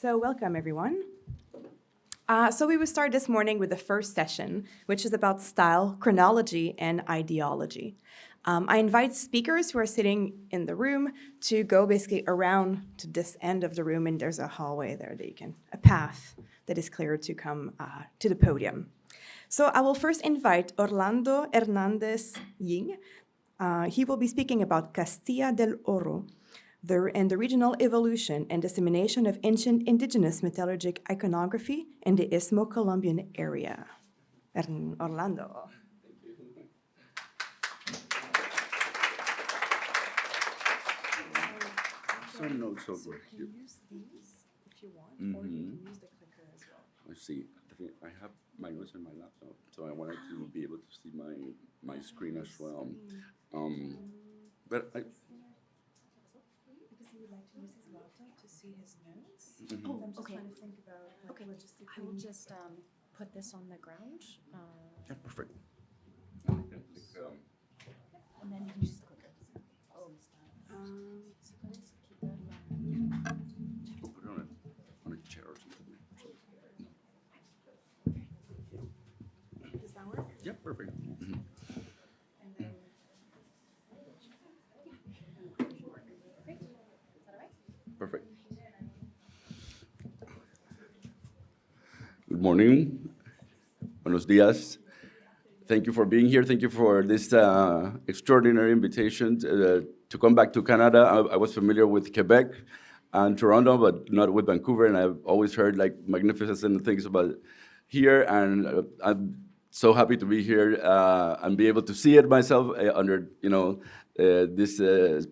So welcome, everyone. So we will start this morning with the first session, which is about style, chronology, and ideology. I invite speakers who are sitting in the room to go basically around to this end of the room, and there's a hallway there that you can, a path that is clear to come to the podium. So I will first invite Orlando Hernandez Ying. He will be speaking about Castilla del Oro, and the regional evolution and dissemination of ancient indigenous metallurgic iconography in the Isthmo-Colombian area. Orlando. Some notes over So here. you use these if you want, or you can use the clicker as well. Let's see. I have my notes on my laptop, so I wanted to be able to see my screen as well. But I. Because he would like to use his laptop to see his notes. Oh, I'm just okay. trying to think about Okay, logistically. I will just put this on the ground, Yeah, perfect. and then you can just click it. Oh, So let's keep that in mind. We'll put it on a chair or something. Does that work? Yeah, perfect. And then. Perfect. Good morning. Buenos dias. Thank you for being here. Thank you for this extraordinary invitation to come back to Canada. I was familiar with Quebec and Toronto, but not with Vancouver, and I've always heard like magnificent things about here, and I'm so happy to be here and be able to see it myself under this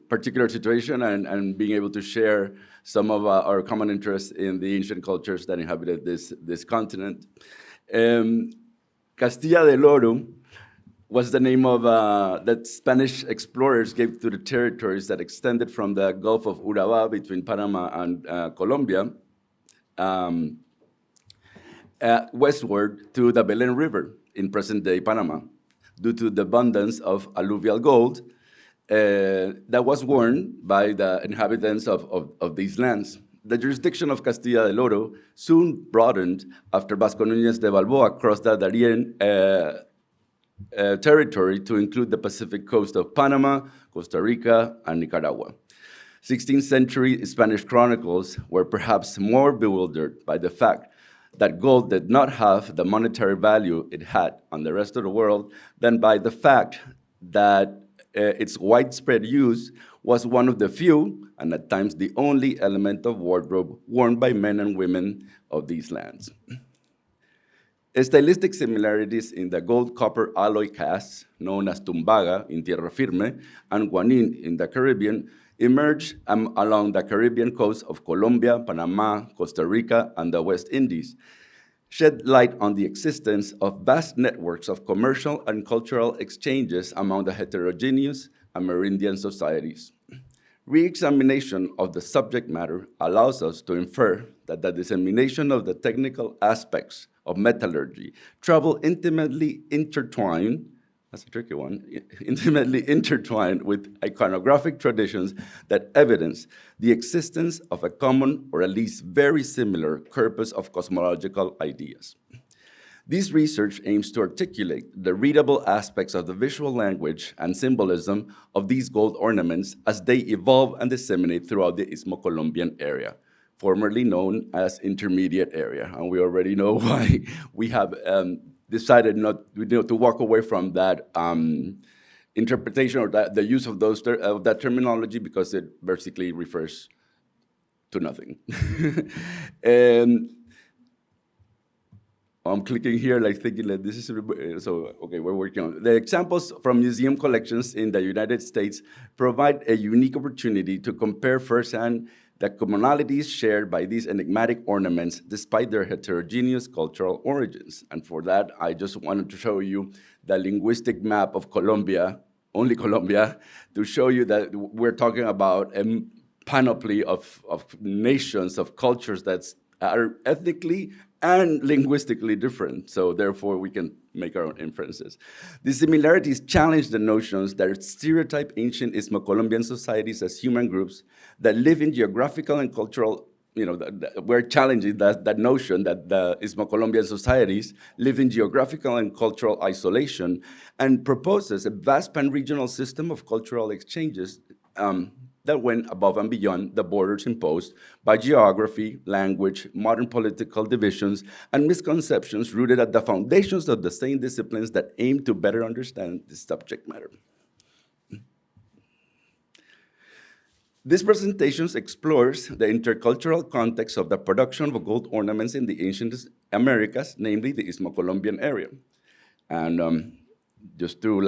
particular situation, and being able to share some of our common interests in the ancient cultures that inhabited this continent. Castilla del Oro was the name of that Spanish explorers gave to the territories that extended from the Gulf of Urabá between Panama and Colombia westward to the Belén River in present-day Panama, due to the abundance of alluvial gold that was worn by the inhabitants of these lands. The jurisdiction of Castilla del Oro soon broadened after Vasco Núñez de Balboa crossed the Darien territory to include the Pacific coast of Panama, Costa Rica, and Nicaragua. 16th century Spanish chronicles were perhaps more bewildered by the fact that gold did not have the monetary value it had on the rest of the world than by the fact that its widespread use was one of the few, and at times the only, element of wardrobe worn by men and women of these lands. Stylistic similarities in the gold-copper alloy casts, known as tumbaga in tierra firme and guanin in the Caribbean, emerged along the Caribbean coast of Colombia, Panama, Costa Rica, and the West Indies, shed light on the existence of vast networks of commercial and cultural exchanges among the heterogeneous Amerindian societies. Re-examination of the subject matter allows us to infer that the dissemination of the technical aspects of metallurgy travel intimately intertwined, that's a tricky one, intimately intertwined with iconographic traditions that evidence the existence of a common or at least very similar corpus of cosmological ideas. This research aims to articulate the readable aspects of the visual language and symbolism of these gold ornaments as they evolve and disseminate throughout the Isthmo-Colombian area, formerly known as Intermediate Area. And we already know why we have decided not to walk away from that interpretation or the use of that terminology, because it basically refers to nothing. And I'm clicking here, like thinking like this is, so okay, we're working on it. The examples from museum collections in the United States provide a unique opportunity to compare firsthand the commonalities shared by these enigmatic ornaments despite their heterogeneous cultural origins. And for that, I just wanted to show you the linguistic map of Colombia, only Colombia, to show you that we're talking about a panoply of nations, of cultures that are ethnically and linguistically different, so therefore we can make our own inferences. These similarities challenge the notions that stereotype ancient Isthmo-Colombian societies as human groups that live in geographical and cultural we're challenging that notion that the Isthmo-Colombian societies live in geographical and cultural isolation, and proposes a vast pan-regional system of cultural exchanges that went above and beyond the borders imposed by geography, language, modern political divisions, and misconceptions rooted at the foundations of the same disciplines that aim to better understand this subject matter. This presentation explores the intercultural context of the production of gold ornaments in the ancient Americas, namely the Isthmo-Colombian area. And just to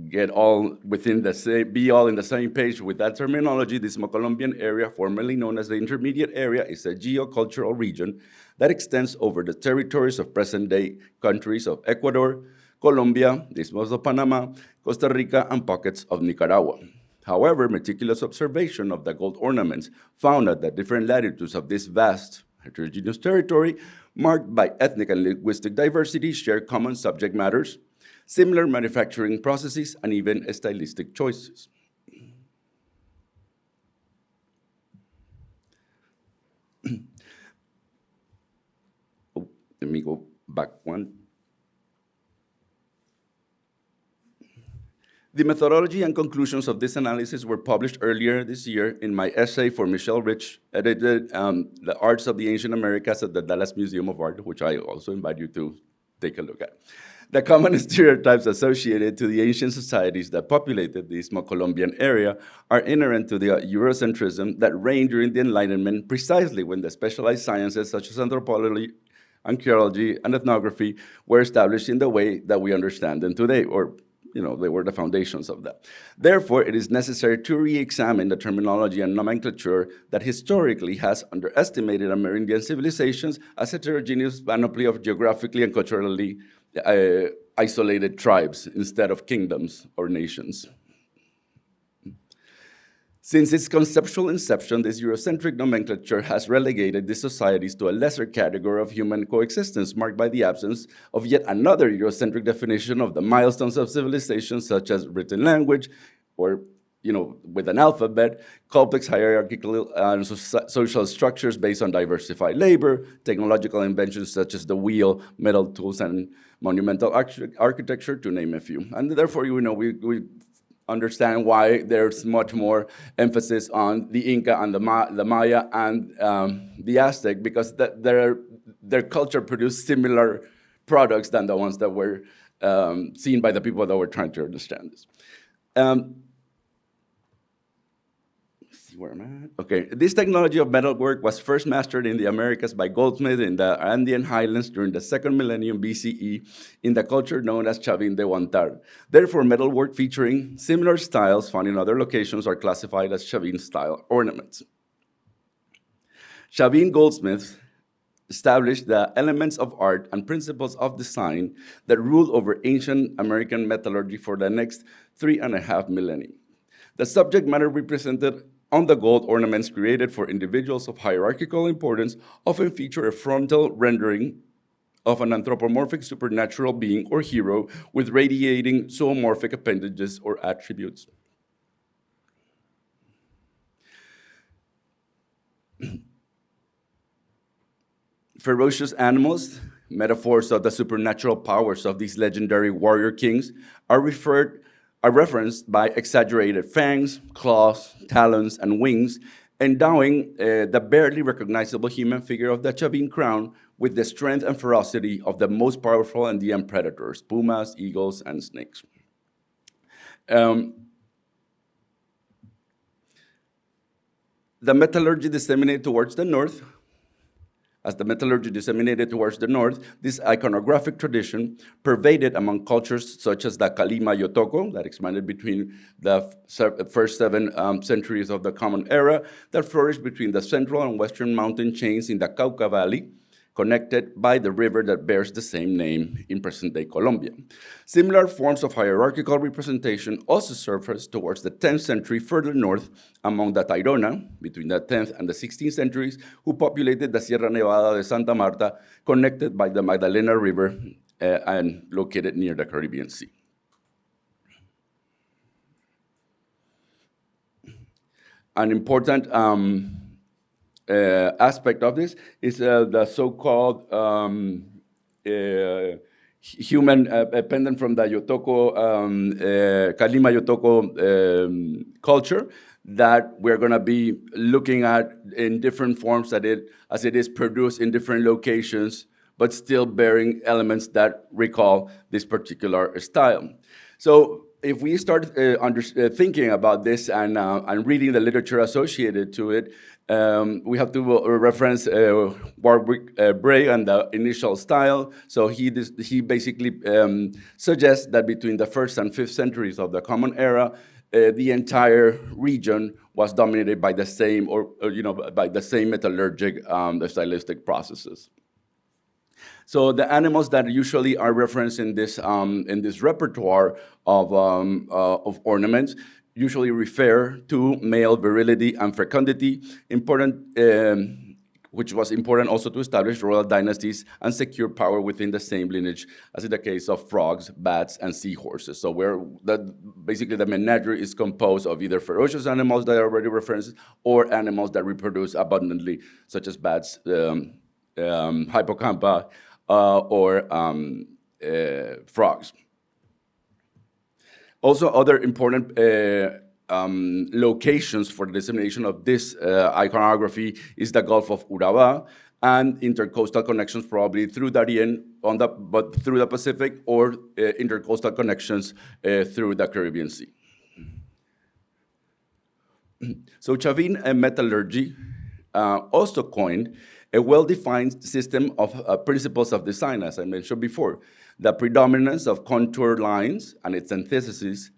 get all within the same, be all in the same page with that terminology, the Isthmo-Colombian area, formerly known as the Intermediate Area, is a geocultural region that extends over the territories of present-day countries of Ecuador, Colombia, the Isthmus of Panama, Costa Rica, and pockets of Nicaragua. However, meticulous observation of the gold ornaments found at the different latitudes of this vast heterogeneous territory, marked by ethnic and linguistic diversity, share common subject matters, similar manufacturing processes, and even stylistic choices. Let me go back one. The methodology and conclusions of this analysis were published earlier this year in my essay for Michelle Rich, edited The Arts of the Ancient Americas at the Dallas Museum of Art, which I also invite you to take a look at. The common stereotypes associated to the ancient societies that populated the Isthmo-Colombian area are inherent to the Eurocentrism that reigned during the Enlightenment, precisely when the specialized sciences such as anthropology, archaeology, and ethnography were established in the way that we understand them today, or they were the foundations of that. Therefore, it is necessary to re-examine the terminology and nomenclature that historically has underestimated Amerindian civilizations as heterogeneous panoply of geographically and culturally isolated tribes instead of kingdoms or nations. Since its conceptual inception, this Eurocentric nomenclature has relegated these societies to a lesser category of human coexistence, marked by the absence of yet another Eurocentric definition of the milestones of civilization, such as written language, or with an alphabet, complex hierarchical and social structures based on diversified labor, technological inventions such as the wheel, metal tools, and monumental architecture, to name a few. And therefore, we understand why there's much more emphasis on the Inca and the Maya and the Aztec, because their culture produced similar products than the ones that were seen by the people that were trying to understand this. Where am I at? Okay, this technology of metalwork was first mastered in the Americas by goldsmiths in the Andean highlands during the 2nd millennium BCE in the culture known as Chavín de Huántar. Therefore, metalwork featuring similar styles found in other locations are classified as Chavín-style ornaments. Chavín goldsmiths established the elements of art and principles of design that ruled over ancient American metallurgy for the next 3.5 millennia. The subject matter represented on the gold ornaments created for individuals of hierarchical importance often feature a frontal rendering of an anthropomorphic supernatural being or hero with radiating zoomorphic appendages or attributes. Ferocious animals, metaphors of the supernatural powers of these legendary warrior kings, are referenced by exaggerated fangs, claws, talons, and wings, endowing the barely recognizable human figure of the Chavín crown with the strength and ferocity of the most powerful Andean predators, pumas, eagles, and snakes. The metallurgy disseminated towards the north. As the metallurgy disseminated towards the north, this iconographic tradition pervaded among cultures such as the Calima Yotoko, that expanded between the first 7 centuries of the Common Era, that flourished between the central and western mountain chains in the Cauca Valley, connected by the river that bears the same name in present-day Colombia. Similar forms of hierarchical representation also surfaced towards the 10th century further north among the Tairona, between the 10th and the 16th centuries, who populated the Sierra Nevada de Santa Marta, connected by the Magdalena River and located near the Caribbean Sea. An important aspect of this is the so-called human pendant from the Yotoko, Kalima Yotoko culture that we're going to be looking at in different forms as it is produced in different locations, but still bearing elements that recall this particular style. So if we start thinking about this and reading the literature associated to it, we have to reference Warwick Bray and the initial style. So he basically suggests that between the 1st and 5th centuries of the Common Era, the entire region was dominated by the same, by the same metallurgic stylistic processes. So the animals that usually are referenced in this repertoire of ornaments usually refer to male virility and fecundity, which was important also to establish royal dynasties and secure power within the same lineage, as in the case of frogs, bats, and seahorses. So basically the menagerie is composed of either ferocious animals that are already referenced or animals that reproduce abundantly, such as bats, hippocampa, or frogs. Also, other important locations for the dissemination of this iconography is the Gulf of Urabá and intercoastal connections, probably through Darien, but through the Pacific, or intercoastal connections through the Caribbean Sea. So Chavin and Metallurgy also coined a well-defined system of principles of design, as I mentioned before. The predominance of contour lines and its antithesis,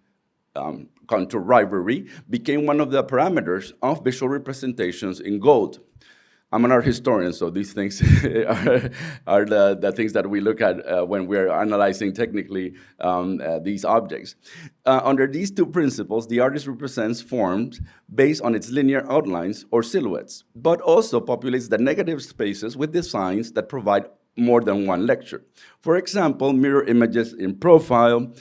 contour rivalry, became one of the parameters of visual representations in gold. I'm an art historian, so these things are the things that we look at when we're analyzing technically these objects. Under these two principles, the artist represents forms based on its linear outlines or silhouettes, but also populates the negative spaces with designs that provide more than one lecture. For example, mirror images in profile,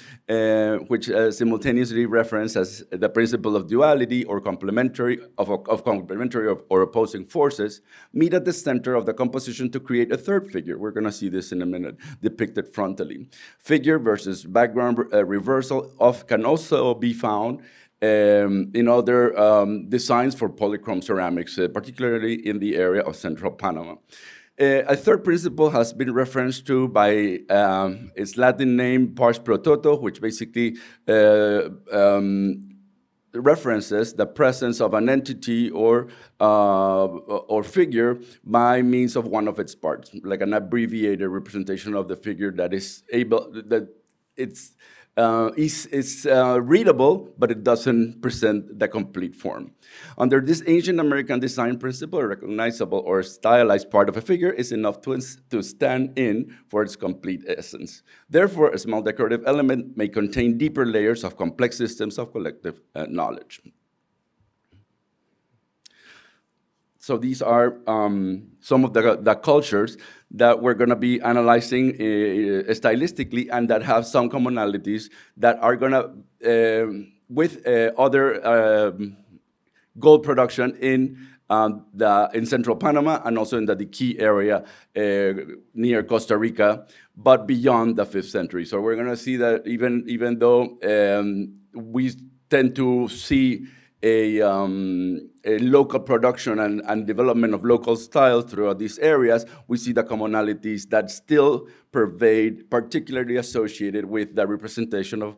which simultaneously reference as the principle of duality or complementary or opposing forces, meet at the center of the composition to create a third figure. We're going to see this in a minute, depicted frontally. Figure versus background reversal can also be found in other designs for polychrome ceramics, particularly in the area of central Panama. A third principle has been referenced to by its Latin name, pars pro toto, which basically references the presence of an entity or figure by means of one of its parts, like an abbreviated representation of the figure that is readable, but it doesn't present the complete form. Under this ancient American design principle, a recognizable or stylized part of a figure is enough to stand in for its complete essence. Therefore, a small decorative element may contain deeper layers of complex systems of collective knowledge. So these are some of the cultures that we're going to be analyzing stylistically and that have some commonalities that are going to, with other gold production in central Panama and also in the Diqui area near Costa Rica, but beyond the 5th century. So we're going to see that even though we tend to see a local production and development of local styles throughout these areas, we see the commonalities that still pervade, particularly associated with the representation of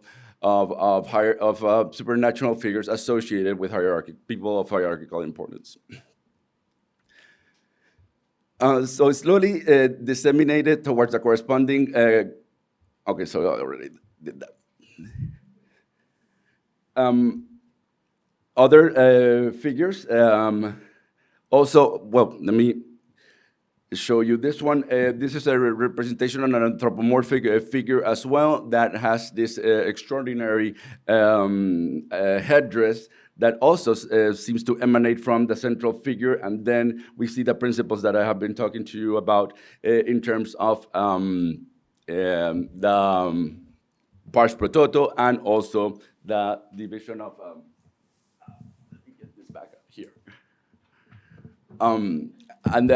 supernatural figures associated with people of hierarchical importance. So slowly disseminated towards the corresponding. Okay, so I already did that. Other figures, also, well, let me show you this one. This is a representation of an anthropomorphic figure as well that has this extraordinary headdress that also seems to emanate from the central figure. And then we see the principles that I have been talking to you about in terms of the pars pro toto and also the division of... And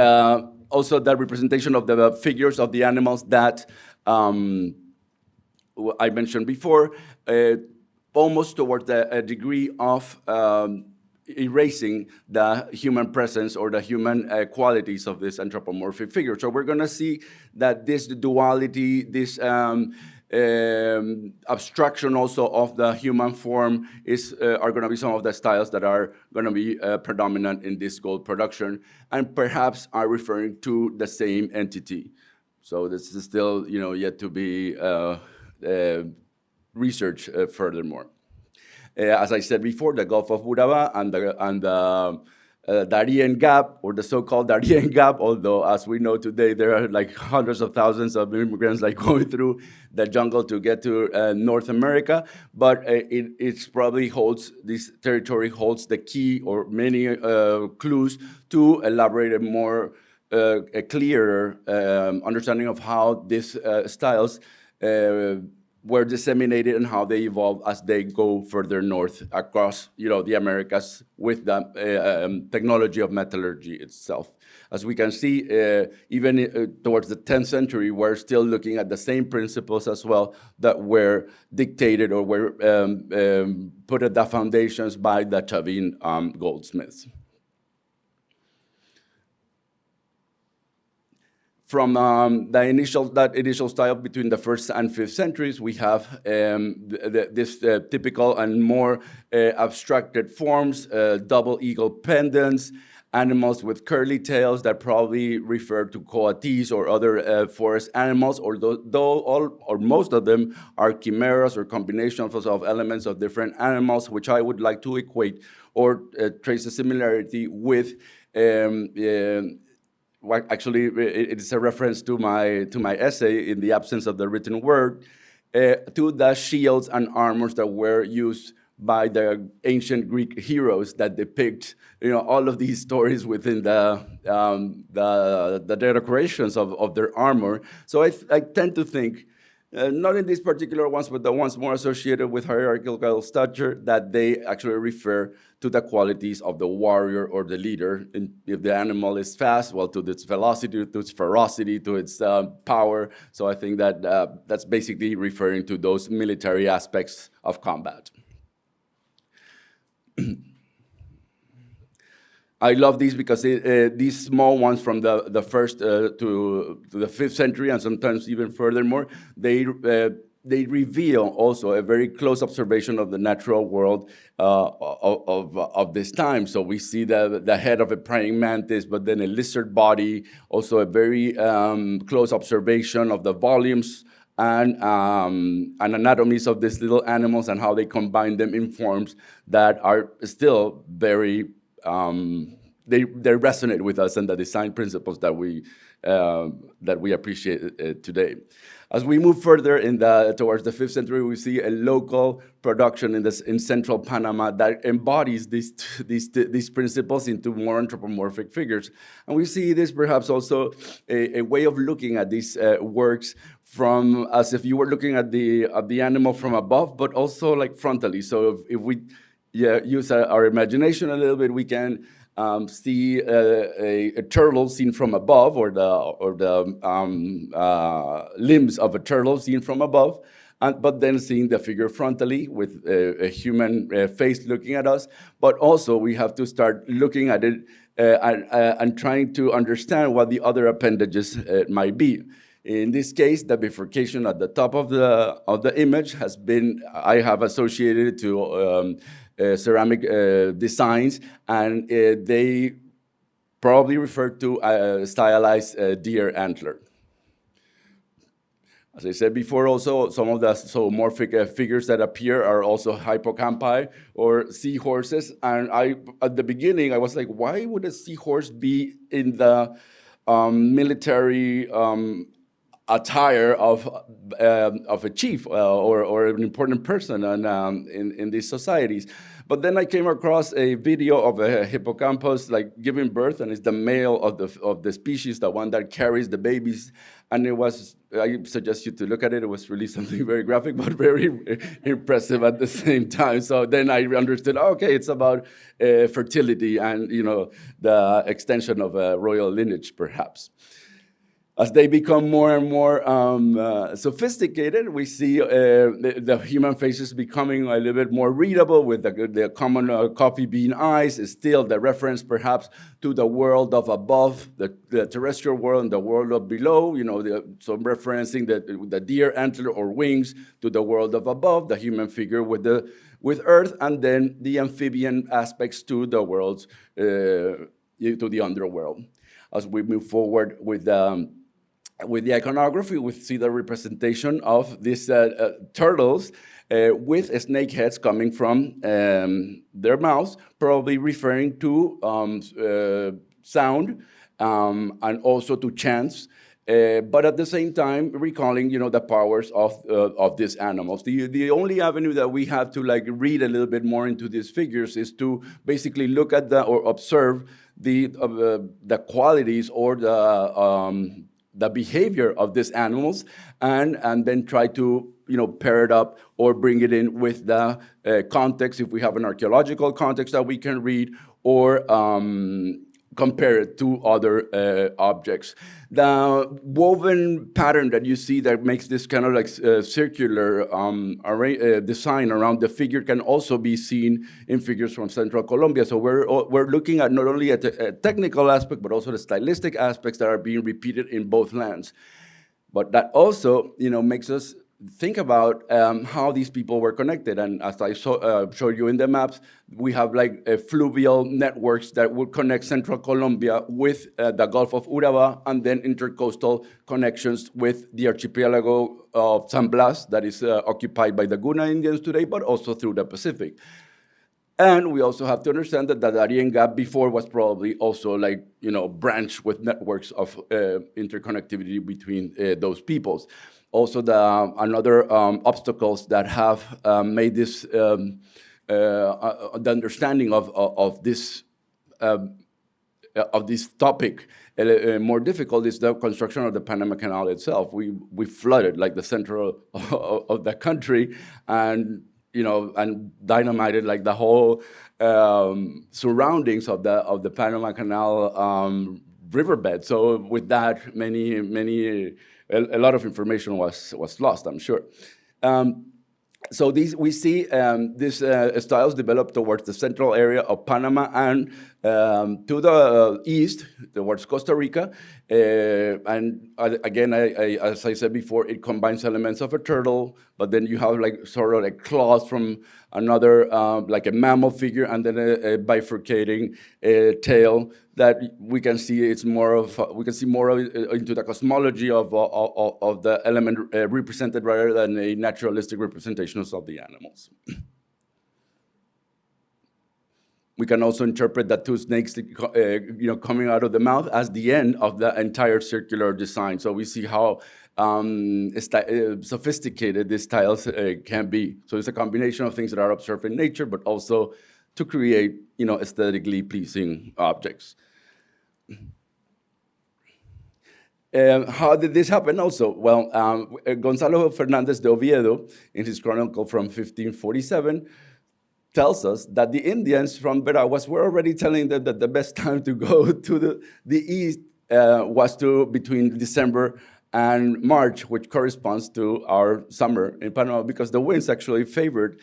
also the representation of the figures of the animals that I mentioned before, almost towards a degree of erasing the human presence or the human qualities of this anthropomorphic figure. So we're going to see that this duality, this abstraction also of the human form are going to be some of the styles that are going to be predominant in this gold production, and perhaps are referring to the same entity. So this is still, yet to be researched furthermore. As I said before, the Gulf of Urabá and the Darien Gap, or the so-called Darien Gap, although as we know today, there are like hundreds of thousands of immigrants like going through the jungle to get to North America, but it probably this territory holds the key or many clues to elaborate a more a clearer understanding of how these styles were disseminated and how they evolve as they go further north across, the Americas with the technology of metallurgy itself. As we can see, even towards the 10th century, we're still looking at the same principles as well that were dictated or were put at the foundations by the Chavin goldsmiths. From that initial style between the 1st and 5th centuries, we have this typical and more abstracted forms, double eagle pendants, animals with curly tails that probably refer to coatis or other forest animals, though all or most of them are chimeras or combinations of elements of different animals, which I would like to equate or trace a similarity with actually, it's a reference to my essay, In the Absence of the Written Word, to the shields and armors that were used by the ancient Greek heroes that depict, all of these stories within the decorations of their armor. So I tend to think, not in these particular ones, but the ones more associated with hierarchical stature, that they actually refer to the qualities of the warrior or the leader. And if the animal is fast, well, to its velocity, to its ferocity, to its power. So I think that that's basically referring to those military aspects of combat. I love these because these small ones from the 1st to the 5th century, and sometimes even furthermore, they reveal also a very close observation of the natural world of this time. So we see the head of a praying mantis, but then a lizard body, also a very close observation of the volumes and anatomies of these little animals and how they combine them in forms that are still very they resonate with us and the design principles that we appreciate today. As we move further towards the 5th century, we see a local production in central Panama that embodies these principles into more anthropomorphic figures. And we see this perhaps also a way of looking at these works from as if you were looking at the animal from above, but also like frontally. So if we use our imagination a little bit, we can see a turtle seen from above, or the limbs of a turtle seen from above, but then seeing the figure frontally with a human face looking at us. But also we have to start looking at it and trying to understand what the other appendages might be. In this case, the bifurcation at the top of the image I have associated it to ceramic designs, and they probably refer to a stylized deer antler. As I said before, also, some of the zoomorphic figures that appear are also hippocampi or seahorses. And at the beginning, I was like, why would a seahorse be in the military attire of a chief or an important person in these societies? But then I came across a video of a hippocampus like giving birth, and it's the male of the species, the one that carries the babies. And it was, I suggest you to look at it. It was really something very graphic, but very impressive at the same time. So then I understood, okay, it's about fertility and, the extension of a royal lineage, perhaps. As they become more and more sophisticated, we see the human faces becoming a little bit more readable with the common coffee bean eyes. Is still the reference, perhaps, to the world of above, the terrestrial world, and the world of below. So referencing the deer antler or wings to the world of above, the human figure with Earth, and then the amphibian aspects to the worlds, to the underworld. As we move forward with the iconography, we see the representation of these turtles with snake heads coming from their mouths, probably referring to sound and also to chants, but at the same time recalling, the powers of these animals. The only avenue that we have to read a little bit more into these figures is to basically look at or observe the qualities or the behavior of these animals, and then try to pair it up or bring it in with the context, if we have an archaeological context that we can read, or compare it to other objects. The woven pattern that you see that makes this kind of circular design around the figure can also be seen in figures from Central Colombia. So we're looking at not only at the technical aspect, but also the stylistic aspects that are being repeated in both lands. But that also, makes us think about how these people were connected. And as I showed you in the maps, we have fluvial networks that would connect Central Colombia with the Gulf of Urabá, and then intercoastal connections with the archipelago of San Blas that is occupied by the Guna Indians today, but also through the Pacific. And we also have to understand that the Darien Gap before was probably also branched with networks of interconnectivity between those peoples. Also, another obstacles that have made this the understanding of this topic more difficult is the construction of the Panama Canal itself. We flooded the center of the country, and and dynamited the whole surroundings of the Panama Canal riverbed. So with that, a lot of information was lost, I'm sure. So we see these styles develop towards the central area of Panama and to the east, towards Costa Rica. And again, as I said before, it combines elements of a turtle, but then you have sort of claws from another, like a mammal figure, and then a bifurcating tail that we can see. It's more of we can see more of into the cosmology of the element represented rather than a naturalistic representations of the animals. We can also interpret the two snakes, coming out of the mouth as the end of the entire circular design. So we see how sophisticated these styles can be. So it's a combination of things that are observed in nature, but also to create, aesthetically pleasing objects. How did this happen also? Well, Gonzalo Hernandez de Oviedo, in his chronicle from 1547, tells us that the Indians from Veraguas were already telling them that the best time to go to the east was between December and March, which corresponds to our summer in Panama, because the winds actually favored,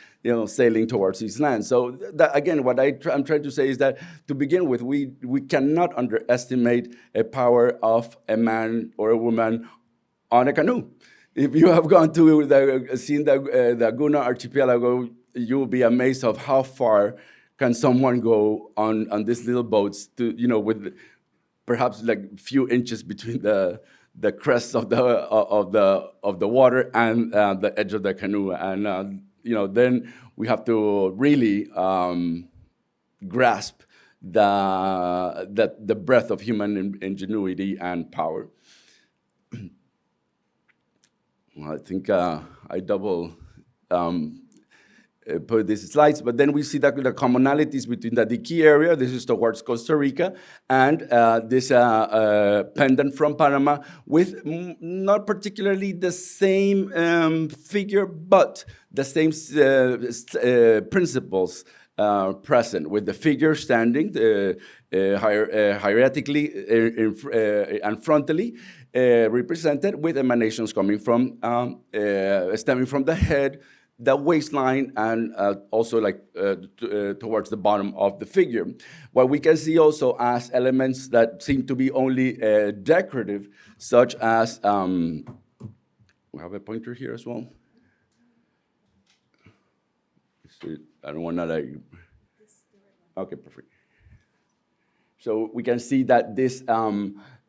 sailing towards these lands. So again, what I'm trying to say is that to begin with, we cannot underestimate a power of a man or a woman on a canoe. If you have gone to seen the Guna archipelago, you'll be amazed of how far can someone go on these little boats to, with perhaps few inches between the crest of the water and the edge of the canoe. And then we have to really grasp the breadth of human ingenuity and power. Well, I think I double put these slides, but then we see that the commonalities between the Diqui area, this is towards Costa Rica, and this pendant from Panama with not particularly the same figure, but the same principles present, with the figure standing hierarchically and frontally represented, with emanations coming from, stemming from the head, the waistline, and also towards the bottom of the figure. What we can see also as elements that seem to be only decorative, such as, we have a pointer here as well. I don't want to okay, perfect. So we can see that this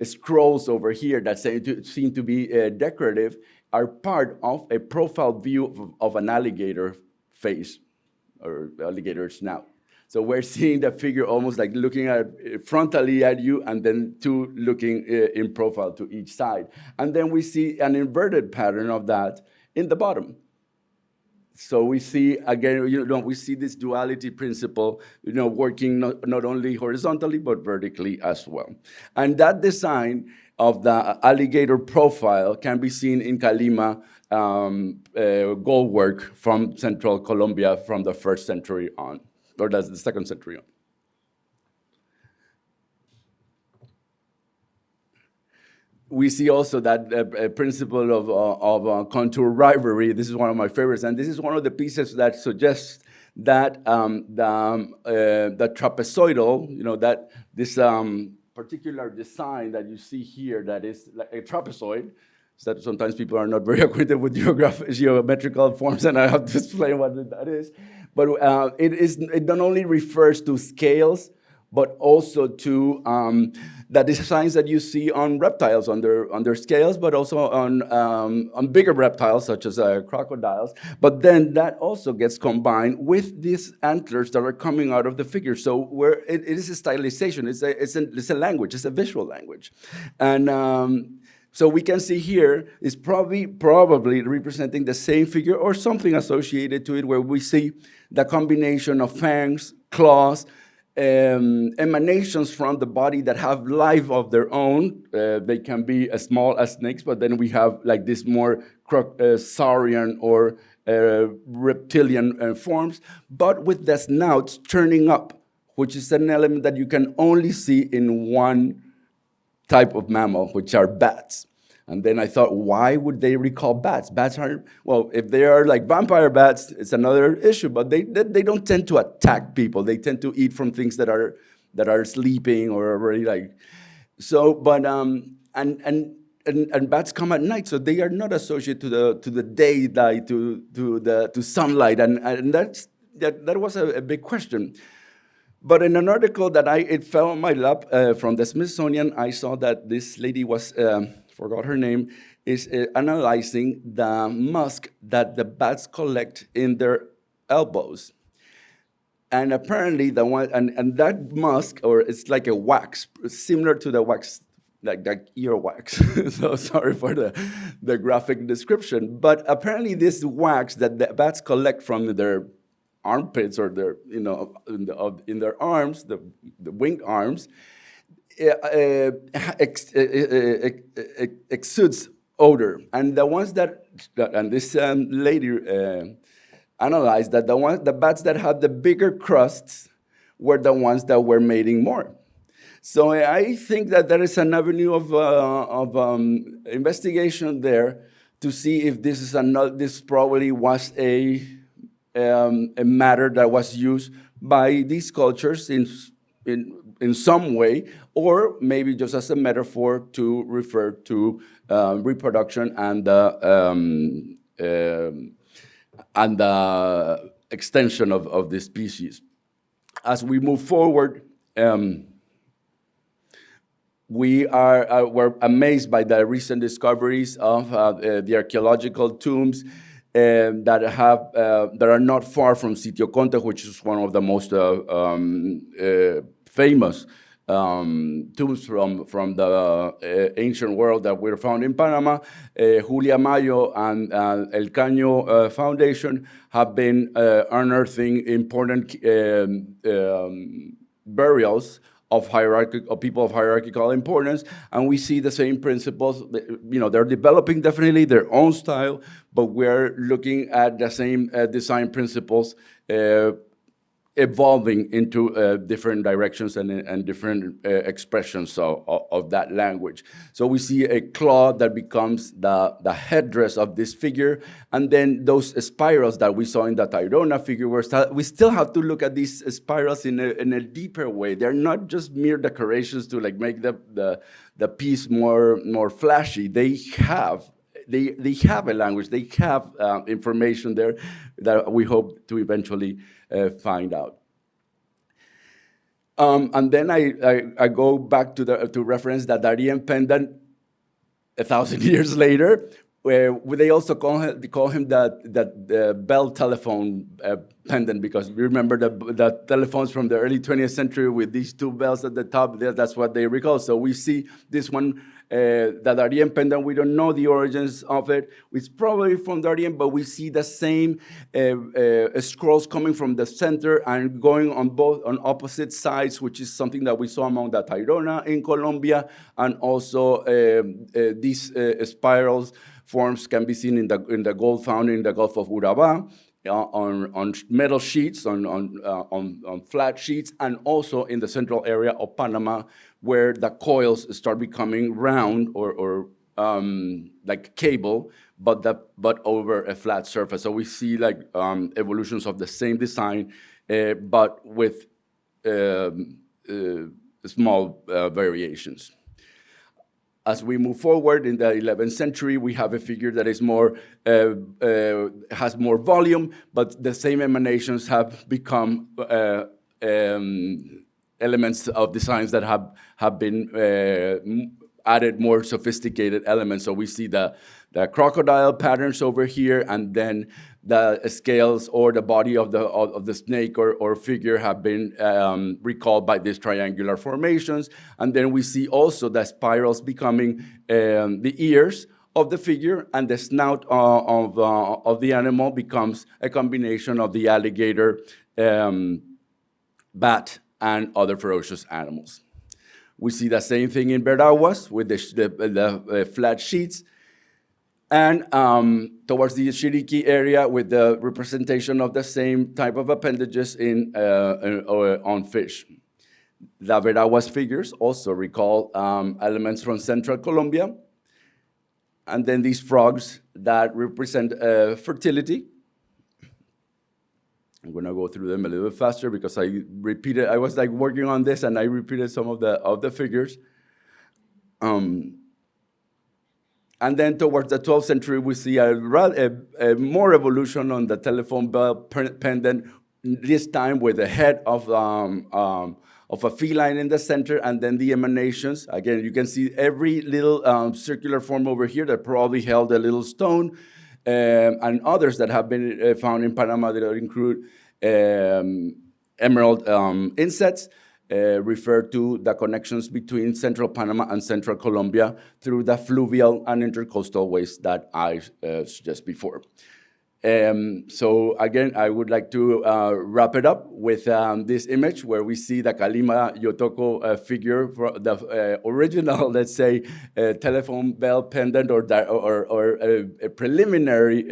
scrolls over here that seem to be decorative are part of a profile view of an alligator face or alligator snout. So we're seeing the figure almost like looking frontally at you, and then two looking in profile to each side. And then we see an inverted pattern of that in the bottom. So we see, again, we see this duality principle, working not only horizontally, but vertically as well. And that design of the alligator profile can be seen in Calima gold work from central Colombia from the 1st century on, or that's the 2nd century on. We see also that principle of contour rivalry. This is one of my favorites, and this is one of the pieces that suggests that the trapezoidal, that this particular design that you see here, that is like a trapezoid, so that sometimes people are not very acquainted with geometrical forms, and I have to explain what that is. But it not only refers to scales, but also to the designs that you see on reptiles, on their scales, but also on bigger reptiles, such as crocodiles. But then that also gets combined with these antlers that are coming out of the figure. So it is a stylization, it's a language, it's a visual language. And so we can see here is probably representing the same figure or something associated to it, where we see the combination of fangs, claws, emanations from the body that have life of their own. They can be as small as snakes, but then we have like this more saurian or reptilian forms, but with the snouts turning up, which is an element that you can only see in one type of mammal, which are bats. And then I thought, why would they recall bats? Bats are, well, if they are like vampire bats, it's another issue, but they don't tend to attack people. They tend to eat from things that are sleeping or already like, so, but, and bats come at night, so they are not associated to the daylight, to sunlight, and that was a big question. But in an article that it fell on my lap from the Smithsonian, I saw that this lady was, forgot her name, is analyzing the musk that the bats collect in their elbows. And apparently the one, and that musk, or it's like a wax, similar to the wax, like ear wax. So sorry for the graphic description. But apparently this wax that the bats collect from their armpits or their, in their arms, the winged arms, exudes odor. And the ones and this lady analyzed that the bats that had the bigger crusts were the ones that were mating more. So I think that there is an avenue of investigation there to see if this is this probably was a matter that was used by these cultures in some way, or maybe just as a metaphor to refer to reproduction and the extension of the species. As we move forward, we're amazed by the recent discoveries of the archaeological tombs that are not far from Sitio Conte, which is one of the most famous tombs from the ancient world that were found in Panama. Julia Mayo and El Caño Foundation have been unearthing important burials of people of hierarchical importance, and we see the same principles. You know, they're developing definitely their own style, but we're looking at the same design principles evolving into different directions and different expressions of that language. So we see a claw that becomes the headdress of this figure, and then those spirals that we saw in the Tayrona figure, we still have to look at these spirals in a deeper way. They're not just mere decorations to like make the piece more flashy. They have a language, they have information there that we hope to eventually find out. And then I go back to reference the Darien pendant 1,000 years later, where they also call him the Bell telephone pendant, because we remember the telephones from the early 20th century with these two bells at the top. That's what they recall. So we see this one, the Darien pendant. We don't know the origins of it. It's probably from Darien, but we see the same scrolls coming from the center and going on opposite sides, which is something that we saw among the Tayrona in Colombia, and also these spirals forms can be seen in the gold found in the Gulf of Urabá, on metal sheets, on flat sheets, and also in the central area of Panama, where the coils start becoming round or like cable, but over a flat surface. So we see like evolutions of the same design, but with small variations. As we move forward in the 11th century, we have a figure that is has more volume, but the same emanations have become elements of designs that have been added more sophisticated elements. So we see the crocodile patterns over here, and then the scales or the body of the snake or figure have been recalled by these triangular formations. And then we see also the spirals becoming the ears of the figure, and the snout of the animal becomes a combination of the alligator, bat, and other ferocious animals. We see the same thing in Veraguas with the flat sheets, and towards the Chiriquí area with the representation of the same type of appendages on fish. The Veraguas figures also recall elements from central Colombia, and then these frogs that represent fertility. I'm gonna go through them a little bit faster because I was like working on this and I repeated some of the figures. And then towards the 12th century, we see a more evolution on the telephone bell pendant, this time with the head of a feline in the center, and then the emanations. Again, you can see every little circular form over here that probably held a little stone, and others that have been found in Panama that include emerald insets, refer to the connections between central Panama and central Colombia through the fluvial and intercoastal ways that I suggested before. So again, I would like to wrap it up with this image where we see the Kalima Yotoko figure, for the original, let's say, telephone bell pendant or a preliminary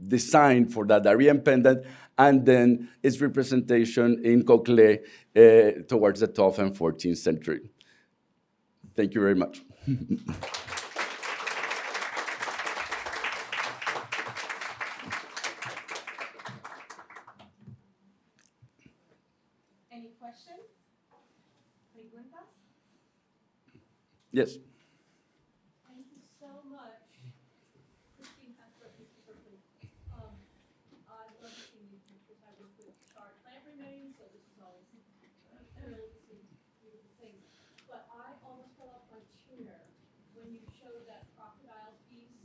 design for the Darien pendant, and then its representation in Cocle towards the 12th and 14th century. Thank you very much. Any questions? Preguntas? Yes. Thank you so much. Christine Hasbrook, Mr. Berkeley. I'd love to see these pictures. I work with chart plant remains, so this is always really beautiful things. But I almost fell off my chair when you showed that crocodile piece,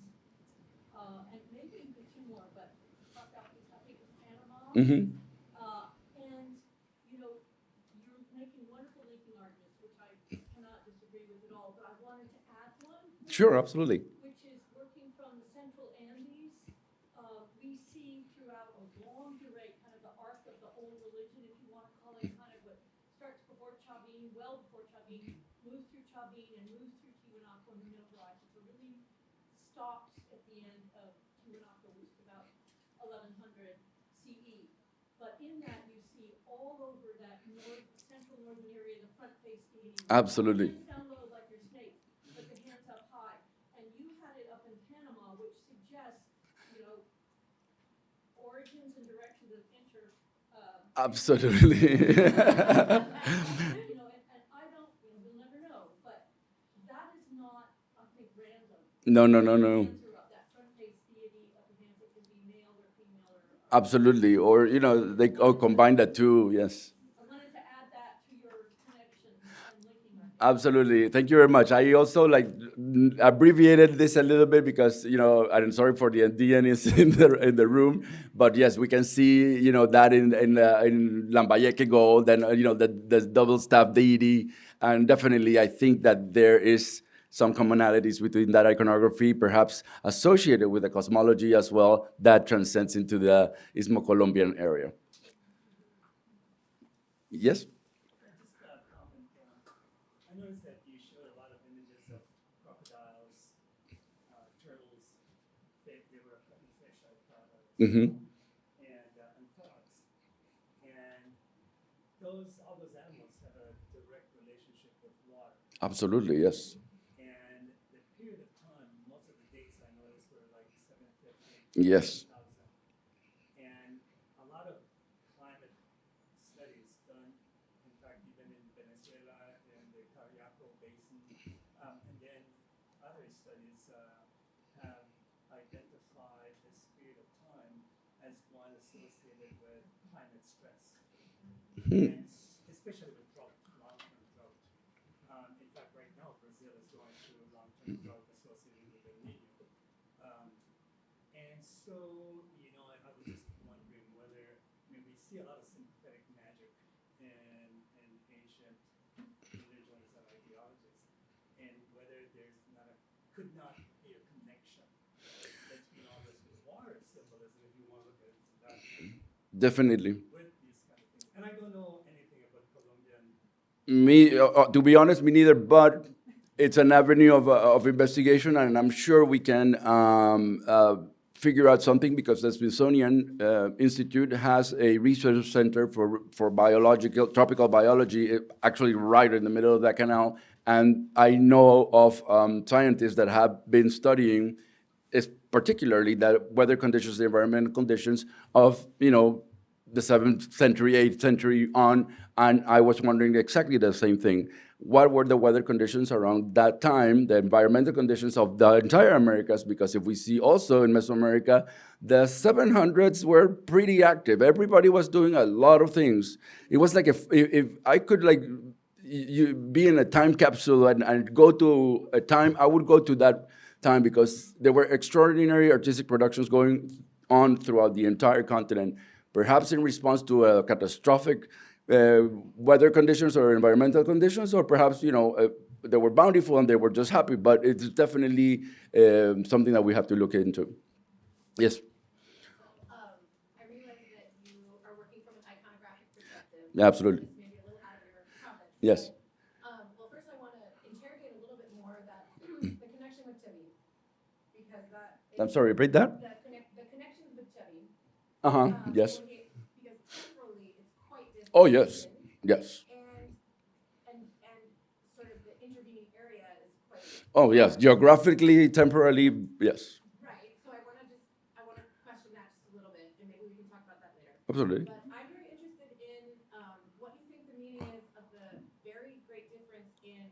and maybe you could two more, but crocodile piece, I think it was Panama. Mm-hmm. And, you know, you're making wonderful linking arguments Sure, absolutely. which is working from the central Andes. We see throughout a long duration, kind of the arc of the old religion, if you want to call it, kind of what starts before Chavin, well before Chavin, moves through Chavin and moves through Tiwanaku in the middle horizon. So really stops at the end of Tiwanaku, which is about 1100 CE. But in that, you see all over that central northern area, the front face deity. Absolutely. Hands down low like your snake, but the hands up high. And you had it up in Panama, which suggests, origins and directions of Absolutely. and I don't, we'll never know, but that is not, I think, random. No. Hands are up, that front face deity of the hands, it can be male or female or. Absolutely. Or, they combine the two, yes. I wanted to add that to your connection and linking. Absolutely. Thank you very much. I also abbreviated this a little bit because, I'm sorry for the Indigenous in the room, but yes, we can see, that in Lambayeque gold and, the double staff deity. And definitely, I think that there is some commonalities between that iconography, perhaps associated with the cosmology as well, that transcends into the Isthmo-Colombian area. Yes? I noticed that you showed a lot of images of crocodiles, turtles, they were cutting fish, I thought, Mm-hmm. and frogs. And all those animals have a direct relationship with water. Absolutely, yes. And the period of time, most of the dates I noticed were like 750. Yes. 1000. And a lot of climate studies done, in fact, even in Venezuela and the Cariaco Basin, and then other studies have identified this period of time as one associated with climate stress, and especially with drought, long-term drought. In fact, right now, Brazil is going through long-term drought associated with El Nino. And so, I was just wondering whether, we see a lot of sympathetic magic in ancient religions and ideologies, and whether there's could not be a connection between all this with water symbolism, if you want to look at it that way, Definitely. with these kind of things. And I don't know anything about Colombian. To be honest, me neither, but it's an avenue of investigation, and I'm sure we can figure out something because the Smithsonian Institute has a research center for tropical biology, actually right in the middle of that canal. And I know of scientists that have been studying, particularly the weather conditions, the environmental conditions of, the 7th century, 8th century on, and I was wondering exactly the same thing. What were the weather conditions around that time, the environmental conditions of the entire Americas? Because if we see also in Mesoamerica, the 700s were pretty active. Everybody was doing a lot of things. It was like if I could you be in a time capsule and go to a time, I would go to that time because there were extraordinary artistic productions going on throughout the entire continent, perhaps in response to a catastrophic weather conditions or environmental conditions, or perhaps, they were bountiful and they were just happy, but it's definitely something that we have to look into. Yes? I realize that you are working from an iconographic perspective. Absolutely. This may be a little out of your province. Yes. Well, first I want to interrogate a little bit more the connection with Chevy, because that. I'm sorry, repeat that? The connections with Chevy. Yes. Because temporally it's quite different. Oh, yes. Yes. And sort of the intervening area is quite. Oh, yes. Geographically, temporally, yes. Right. So I want to question that just a little bit, and maybe we can talk about that later. Absolutely. But I'm very interested in what you think the meaning is of the very great difference in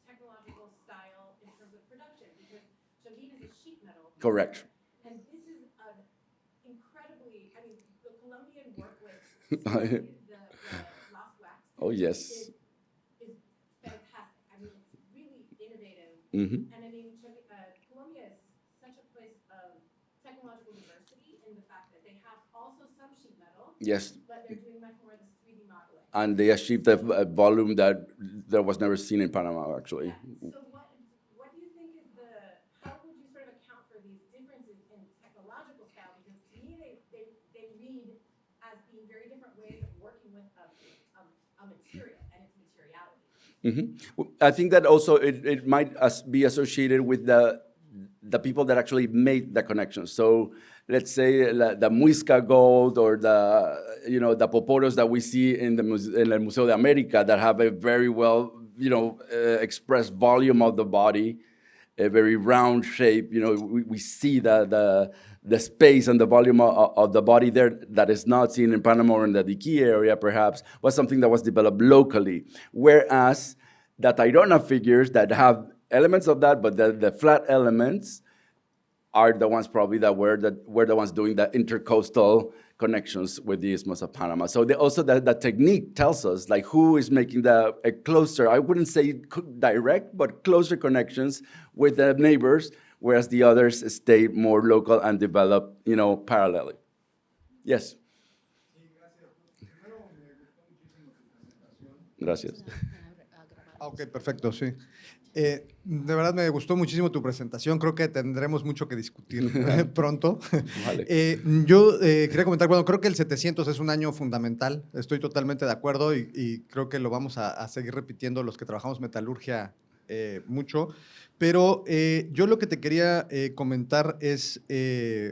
technological style in terms of production, because Chavin is a sheet metal. Correct. And this is an incredibly, the Colombian work with the lost wax. Oh, yes. Is fantastic. It's really innovative. Mm-hmm. And Colombia is such a place of technological diversity in the fact that they have also some sheet metal. Yes. But they're doing much more of this 3D modeling. And they achieved a volume that was never seen in Panama, actually. Yeah. So what do you think is the as being very different ways of working with a material and its materiality. I think that also it might be associated with the people that actually made the connection. So let's say the Muisca gold or the poporos that we see in el Museo de América that have a very well expressed volume of the body, a very round shape. We see the space and the volume of the body there that is not seen in Panama or in the Diqui area, perhaps, was something that was developed locally. Whereas the Tayrona figures that have elements of that, but the flat elements are the ones probably that were the ones doing the intercoastal connections with the Isthmus of Panama. So also the technique tells us like who is making a closer, I wouldn't say direct, but closer connections with the neighbors, whereas the others stay more local and develop, parallelly. Yes. Gracias. Ok, perfecto, sí. De verdad me gustó muchísimo tu presentación, creo que tendremos mucho que discutir pronto. Vale. Yo quería comentar, bueno, creo que el 700 es un año fundamental, estoy totalmente de acuerdo y creo que lo vamos a seguir repitiendo los que trabajamos metalurgia mucho, pero yo lo que te quería comentar es,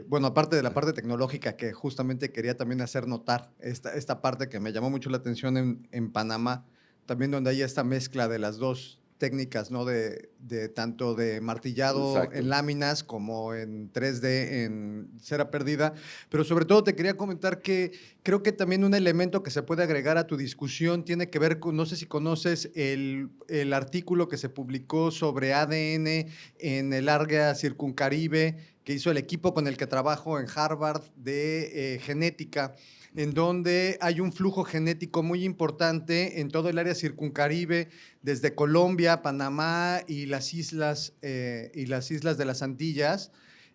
bueno, aparte de la parte tecnológica que justamente quería también hacer notar, esta parte que me llamó mucho la atención en Panamá, también donde hay esta mezcla de las dos técnicas, ¿no? De tanto de martillado Exacto. en láminas como en 3D en cera perdida, pero sobre todo te quería comentar que creo que también un elemento que se puede agregar a tu discusión tiene que ver con, no sé si conoces el artículo que se publicó sobre ADN en el área circuncaribe que hizo el equipo con el que trabajo en Harvard de genética, en donde hay un flujo genético muy importante en todo el área circuncaribe, desde Colombia, Panamá y las islas de las Antillas,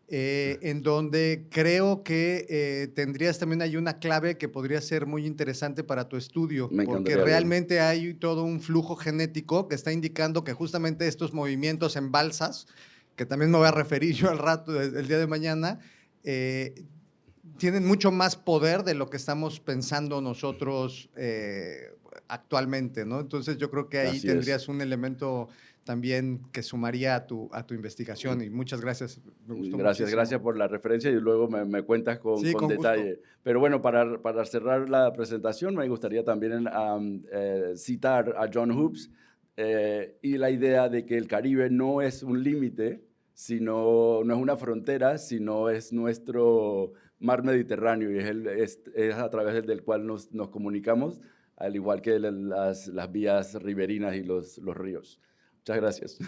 en donde creo que tendrías también ahí una clave que podría ser muy interesante para tu estudio, Me porque encantaría realmente hay todo un flujo genético que está indicando que justamente estos movimientos en balsas, que también me voy a referir yo al rato, el día de mañana, tienen mucho más poder de lo que estamos pensando nosotros actualmente, ¿no? Entonces yo creo que ahí Así tendrías un elemento también que sumaría a tu investigación y muchas gracias. Me gustó Gracias, muchísimo. gracias por la referencia y luego me cuentas Sí, con con gusto. detalle. Pero bueno, para cerrar la presentación me gustaría también citar a John Hoops y la idea de que el Caribe no es un límite, no es una frontera, sino es nuestro mar Mediterráneo y es a través del cual nos comunicamos, al igual que las vías riberinas y los ríos. Muchas gracias.